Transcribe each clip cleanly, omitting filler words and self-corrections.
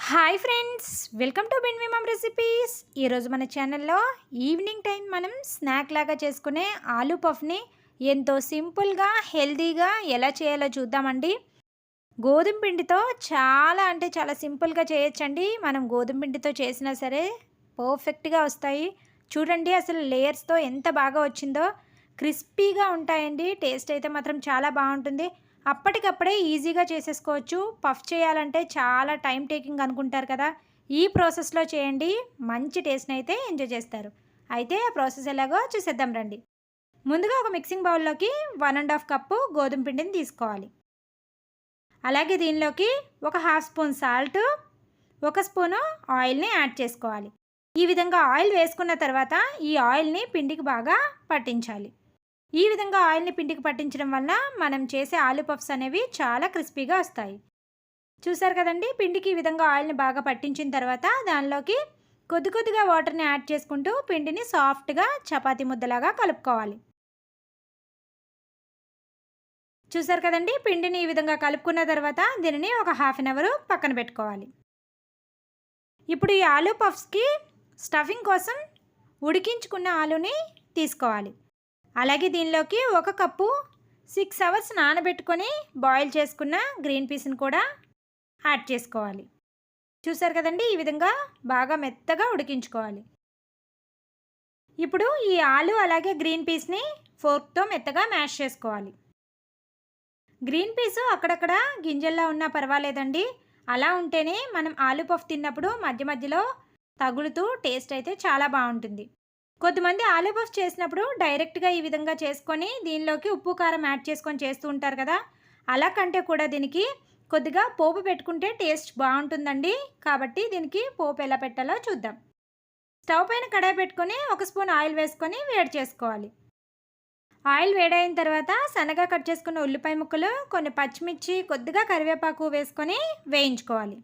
Hi friends, welcome to బిన్వి mom recipes. ఈరోజు మన ఛానల్లో ఈవినింగ్ టైం మనం స్నాక్ లాగా చేసుకునే ఆలూ పఫ్ని ఎంతో సింపుల్గా హెల్తీగా ఎలా చేయాలో చూద్దామండి. గోధుమ పిండితో చాలా అంటే చాలా సింపుల్గా చేయొచ్చండి. మనం గోధుమ పిండితో చేసినా సరే పర్ఫెక్ట్గా వస్తాయి. చూడండి అసలు లేయర్స్తో ఎంత బాగా వచ్చిందో. క్రిస్పీగా ఉంటాయండి. టేస్ట్ అయితే మాత్రం చాలా బాగుంటుంది. అప్పటికప్పుడే ఈజీగా చేసేసుకోవచ్చు. పఫ్ చేయాలంటే చాలా టైం టేకింగ్ అనుకుంటారు కదా, ఈ ప్రాసెస్లో చేయండి. మంచి టేస్ట్ని అయితే ఎంజాయ్ చేస్తారు. అయితే ఆ ప్రాసెస్ ఎలాగో చూసేద్దాం రండి. ముందుగా ఒక మిక్సింగ్ బౌల్లోకి 1½ కప్పు గోధుమ పిండిని తీసుకోవాలి. అలాగే దీనిలోకి ఒక హాఫ్ స్పూన్ సాల్ట్, ఒక స్పూను ఆయిల్ని యాడ్ చేసుకోవాలి. ఈ విధంగా ఆయిల్ వేసుకున్న తర్వాత ఈ ఆయిల్ని పిండికి బాగా పట్టించాలి. ఈ విధంగా ఆయిల్ని పిండికి పట్టించడం వల్ల మనం చేసే ఆలూ పఫ్స్ అనేవి చాలా క్రిస్పీగా వస్తాయి. చూసారు కదండి, పిండికి ఈ విధంగా ఆయిల్ని బాగా పట్టించిన తర్వాత దానిలోకి కొద్ది కొద్దిగా వాటర్ని యాడ్ చేసుకుంటూ పిండిని సాఫ్ట్గా చపాతీ ముద్దలాగా కలుపుకోవాలి. చూసారు కదండి, పిండిని ఈ విధంగా కలుపుకున్న తర్వాత దీనిని ఒక హాఫ్ అన్ అవర్ పక్కన పెట్టుకోవాలి. ఇప్పుడు ఈ ఆలూ పఫ్స్కి స్టఫింగ్ కోసం ఉడికించుకున్న ఆలూని తీసుకోవాలి. అలాగే దీనిలోకి ఒక కప్పు 6 అవర్స్ నానబెట్టుకొని బాయిల్ చేసుకున్న గ్రీన్ పీస్ని కూడా యాడ్ చేసుకోవాలి. చూసారు కదండి, ఈ విధంగా బాగా మెత్తగా ఉడికించుకోవాలి. ఇప్పుడు ఈ ఆలు అలాగే గ్రీన్ పీస్ని ఫోర్క్తో మెత్తగా మ్యాష్ చేసుకోవాలి. గ్రీన్ పీసు అక్కడక్కడ గింజల్లా ఉన్నా పర్వాలేదండి. అలా ఉంటేనే మనం ఆలూ పఫ్ తిన్నప్పుడు మధ్య మధ్యలో తగులుతూ టేస్ట్ అయితే చాలా బాగుంటుంది. కొంతమంది ఆలూ పఫ్ చేసినప్పుడు డైరెక్ట్గా ఈ విధంగా చేసుకొని దీనిలోకి ఉప్పు కారం యాడ్ చేసుకొని చేస్తూ ఉంటారు కదా, అలా కంటే కూడా దీనికి కొద్దిగా పోపు పెట్టుకుంటే టేస్ట్ బాగుంటుందండి. కాబట్టి దీనికి పోపు ఎలా పెట్టాలో చూద్దాం. స్టవ్ పైన కడాయి పెట్టుకొని ఒక స్పూన్ ఆయిల్ వేసుకొని వేడి చేసుకోవాలి. ఆయిల్ వేడైన తర్వాత సన్నగా కట్ చేసుకున్న ఉల్లిపాయ ముక్కలు, కొన్ని పచ్చిమిర్చి, కొద్దిగా కరివేపాకు వేసుకొని వేయించుకోవాలి.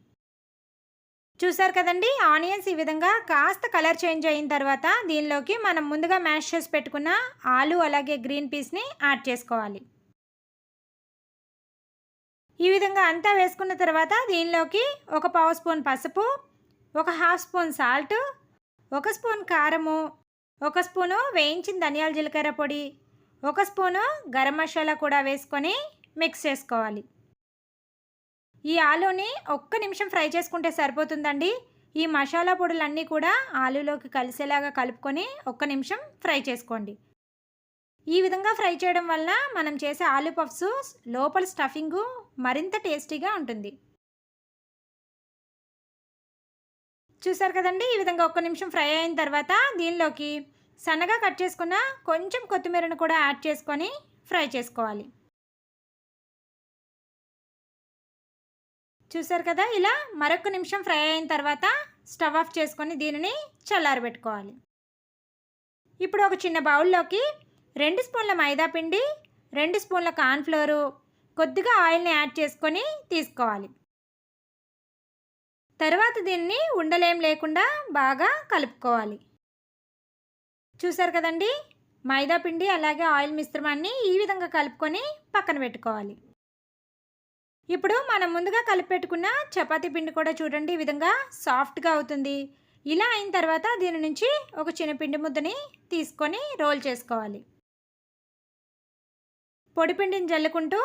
చూసారు కదండి, ఆనియన్స్ ఈ విధంగా కాస్త కలర్ చేంజ్ అయిన తర్వాత దీనిలోకి మనం ముందుగా మ్యాష్ చేసి పెట్టుకున్న ఆలు అలాగే గ్రీన్ పీస్ని యాడ్ చేసుకోవాలి. ఈ విధంగా అంతా వేసుకున్న తర్వాత దీనిలోకి ఒక పావు స్పూన్ పసుపు, ఒక హాఫ్ స్పూన్ సాల్ట్, ఒక స్పూన్ కారము, ఒక స్పూను వేయించిన ధనియాల జీలకర్ర పొడి, ఒక స్పూను గరం మసాలా కూడా వేసుకొని మిక్స్ చేసుకోవాలి. ఈ ఆలూని ఒక్క నిమిషం ఫ్రై చేసుకుంటే సరిపోతుందండి. ఈ మసాలా పొడులన్నీ కూడా ఆలూలోకి కలిసేలాగా కలుపుకొని ఒక్క నిమిషం ఫ్రై చేసుకోండి. ఈ విధంగా ఫ్రై చేయడం వల్ల మనం చేసే ఆలూ పఫ్స్ లోపల స్టఫింగు మరింత టేస్టీగా ఉంటుంది. చూసారు కదండి, ఈ విధంగా ఒక్క నిమిషం ఫ్రై అయిన తర్వాత దీనిలోకి సన్నగా కట్ చేసుకున్న కొంచెం కొత్తిమీరను కూడా యాడ్ చేసుకొని ఫ్రై చేసుకోవాలి. చూసారు కదా, ఇలా మరొక నిమిషం ఫ్రై అయిన తర్వాత స్టవ్ ఆఫ్ చేసుకొని దీనిని చల్లారబెట్టుకోవాలి. ఇప్పుడు ఒక చిన్న బౌల్లోకి 2 స్పూన్ల మైదా పిండి, 2 స్పూన్ల కార్న్ఫ్లోరు, కొద్దిగా ఆయిల్ని యాడ్ చేసుకొని తీసుకోవాలి. తర్వాత దీన్ని ఉండలేం లేకుండా బాగా కలుపుకోవాలి. చూసారు కదండి, మైదా పిండి అలాగే ఆయిల్ మిశ్రమాన్ని ఈ విధంగా కలుపుకొని పక్కన పెట్టుకోవాలి. ఇప్పుడు మనం ముందుగా కలిపెట్టుకున్న చపాతీ పిండి కూడా చూడండి ఈ విధంగా సాఫ్ట్గా అవుతుంది. ఇలా అయిన తర్వాత దీని నుంచి ఒక చిన్న పిండి ముద్దని తీసుకొని రోల్ చేసుకోవాలి. పొడి పిండిని జల్లుకుంటూ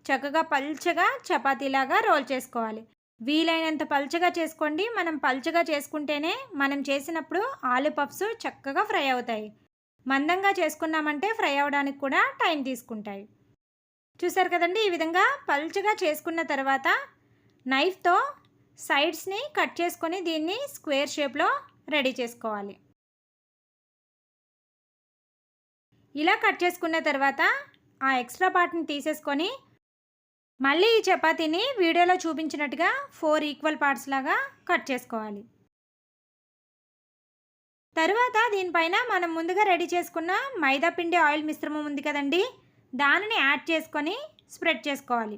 చక్కగా పల్చగా చపాతీలాగా రోల్ చేసుకోవాలి. వీలైనంత పల్చగా చేసుకోండి. మనం పల్చగా చేసుకుంటేనే మనం చేసినప్పుడు ఆలూ పఫ్స్ చక్కగా ఫ్రై అవుతాయి. మందంగా చేసుకున్నామంటే ఫ్రై అవ్వడానికి కూడా టైం తీసుకుంటాయి. చూసారు కదండి, ఈ విధంగా పల్చగా చేసుకున్న తర్వాత నైఫ్తో సైడ్స్ని కట్ చేసుకొని దీన్ని స్క్వేర్ షేప్లో రెడీ చేసుకోవాలి. ఇలా కట్ చేసుకున్న తర్వాత ఆ ఎక్స్ట్రా పార్ట్ని తీసేసుకొని మళ్ళీ ఈ చపాతీని వీడియోలో చూపించినట్టుగా 4 ఈక్వల్ పార్ట్స్ లాగా కట్ చేసుకోవాలి. తరువాత దీనిపైన మనం ముందుగా రెడీ చేసుకున్న మైదా పిండి ఆయిల్ మిశ్రమం ఉంది కదండి, దానిని యాడ్ చేసుకొని స్ప్రెడ్ చేసుకోవాలి.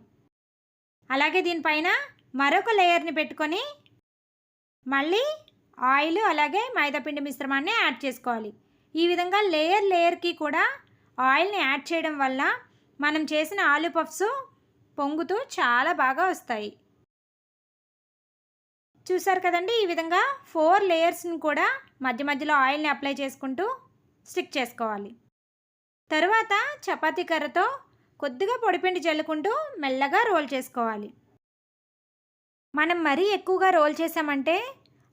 అలాగే దీనిపైన మరొక లేయర్ని పెట్టుకొని మళ్ళీ ఆయిల్ అలాగే మైదాపిండి మిశ్రమాన్ని యాడ్ చేసుకోవాలి. ఈ విధంగా లేయర్కి కూడా ఆయిల్ని యాడ్ చేయడం వల్ల మనం చేసిన ఆలూ పఫ్స్ పొంగుతూ చాలా బాగా వస్తాయి. చూసారు కదండి, ఈ విధంగా 4 లేయర్స్ని కూడా మధ్య మధ్యలో ఆయిల్ని అప్లై చేసుకుంటూ స్టిక్ చేసుకోవాలి. తరువాత చపాతీ కర్రతో కొద్దిగా పొడిపిండి జల్లుకుంటూ మెల్లగా రోల్ చేసుకోవాలి. మనం మరీ ఎక్కువగా రోల్ చేసామంటే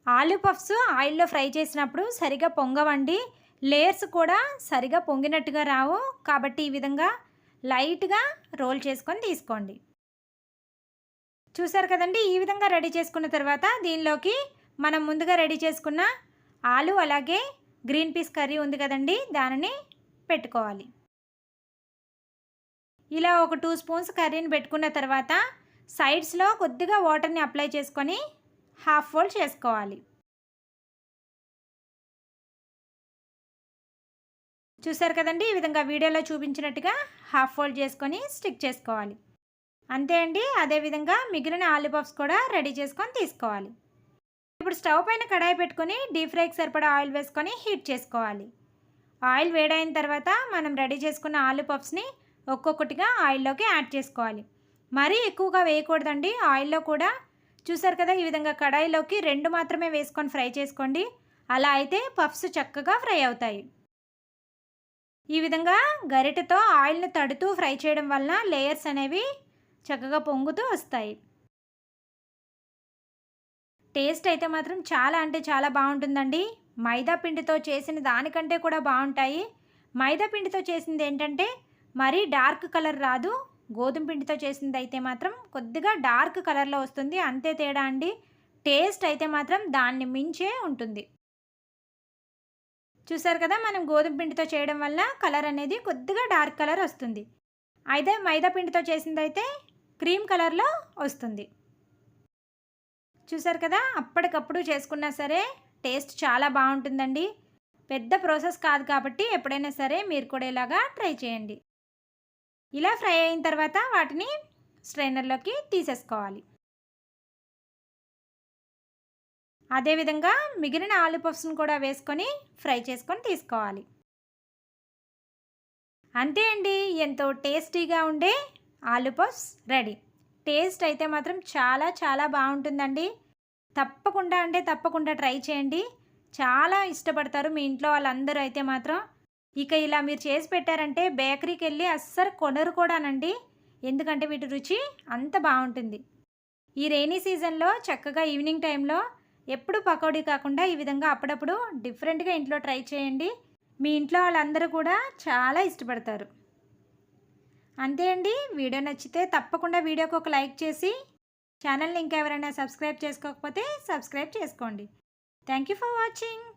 ఆలూ పఫ్స్ ఆయిల్లో ఫ్రై చేసినప్పుడు సరిగా పొంగవండి. లేయర్స్ కూడా సరిగా పొంగినట్టుగా రావు. కాబట్టి ఈ విధంగా లైట్గా రోల్ చేసుకొని తీసుకోండి. చూసారు కదండి, ఈ విధంగా రెడీ చేసుకున్న తర్వాత దీనిలోకి మనం ముందుగా రెడీ చేసుకున్న ఆలు అలాగే గ్రీన్ పీస్ కర్రీ ఉంది కదండి, దానిని పెట్టుకోవాలి. ఇలా ఒక 2 స్పూన్స్ కర్రీని పెట్టుకున్న తర్వాత సైడ్స్లో కొద్దిగా వాటర్ని అప్లై చేసుకొని హాఫ్ ఫోల్డ్ చేసుకోవాలి. చూసారు కదండి, ఈ విధంగా వీడియోలో చూపించినట్టుగా హాఫ్ ఫోల్డ్ చేసుకొని స్టిక్ చేసుకోవాలి. అంతే అండి. అదేవిధంగా మిగిలిన ఆలూ పఫ్స్ కూడా రెడీ చేసుకొని తీసుకోవాలి. ఇప్పుడు స్టవ్ పైన కడాయి పెట్టుకొని డీప్ ఫ్రైకి సరిపడా ఆయిల్ వేసుకొని హీట్ చేసుకోవాలి. ఆయిల్ వేడైన తర్వాత మనం రెడీ చేసుకున్న ఆలూ పఫ్స్ని ఒక్కొక్కటిగా ఆయిల్లోకి యాడ్ చేసుకోవాలి. మరీ ఎక్కువగా వేయకూడదండి ఆయిల్లో కూడా. చూసారు కదా, ఈ విధంగా కడాయిలోకి 2 మాత్రమే వేసుకొని ఫ్రై చేసుకోండి. అలా అయితే పఫ్స్ చక్కగా ఫ్రై అవుతాయి. ఈ విధంగా గరిటెతో ఆయిల్ని తడుతూ ఫ్రై చేయడం వలన లేయర్స్ అనేవి చక్కగా పొంగుతూ వస్తాయి. టేస్ట్ అయితే మాత్రం చాలా అంటే చాలా బాగుంటుందండి. మైదా పిండితో చేసిన దానికంటే కూడా బాగుంటాయి. మైదా పిండితో చేసింది ఏంటంటే మరీ డార్క్ కలర్ రాదు. గోధుమ పిండితో చేసింది అయితే మాత్రం కొద్దిగా డార్క్ కలర్లో వస్తుంది. అంతే తేడా అండి. టేస్ట్ అయితే మాత్రం దాన్ని మించే ఉంటుంది. చూసారు కదా, మనం గోధుమ పిండితో చేయడం వల్ల కలర్ అనేది కొద్దిగా డార్క్ కలర్ వస్తుంది. అయితే మైదా పిండితో చేసింది అయితే క్రీమ్ కలర్లో వస్తుంది. చూసారు కదా, అప్పటికప్పుడు చేసుకున్నా సరే టేస్ట్ చాలా బాగుంటుందండి. పెద్ద ప్రాసెస్ కాదు కాబట్టి ఎప్పుడైనా సరే మీరు కూడా ఇలాగా ట్రై చేయండి. ఇలా ఫ్రై అయిన తర్వాత వాటిని స్ట్రైనర్లోకి తీసేసుకోవాలి. అదేవిధంగా మిగిలిన ఆలూ పఫ్స్ని కూడా వేసుకొని ఫ్రై చేసుకొని తీసుకోవాలి. అంతే అండి, ఎంతో టేస్టీగా ఉండే ఆలూ పఫ్స్ రెడీ. టేస్ట్ అయితే మాత్రం చాలా చాలా బాగుంటుందండి. తప్పకుండా అంటే తప్పకుండా ట్రై చేయండి. చాలా ఇష్టపడతారు మీ ఇంట్లో వాళ్ళందరూ అయితే మాత్రం. ఇక ఇలా మీరు చేసి పెట్టారంటే బేకరీకి వెళ్ళి అస్సలు కొనరు కూడానండి. ఎందుకంటే వీటి రుచి అంత బాగుంటుంది. ఈ రెయినీ సీజన్లో చక్కగా ఈవినింగ్ టైంలో ఎప్పుడు పకోడీ కాకుండా ఈ విధంగా అప్పుడప్పుడు డిఫరెంట్గా ఇంట్లో ట్రై చేయండి. మీ ఇంట్లో వాళ్ళందరూ కూడా చాలా ఇష్టపడతారు. అంతే అండి. వీడియో నచ్చితే తప్పకుండా వీడియోకి ఒక లైక్ చేసి ఛానల్ని ఇంకా ఎవరైనా సబ్స్క్రైబ్ చేసుకోకపోతే సబ్స్క్రైబ్ చేసుకోండి. Thank you for watching.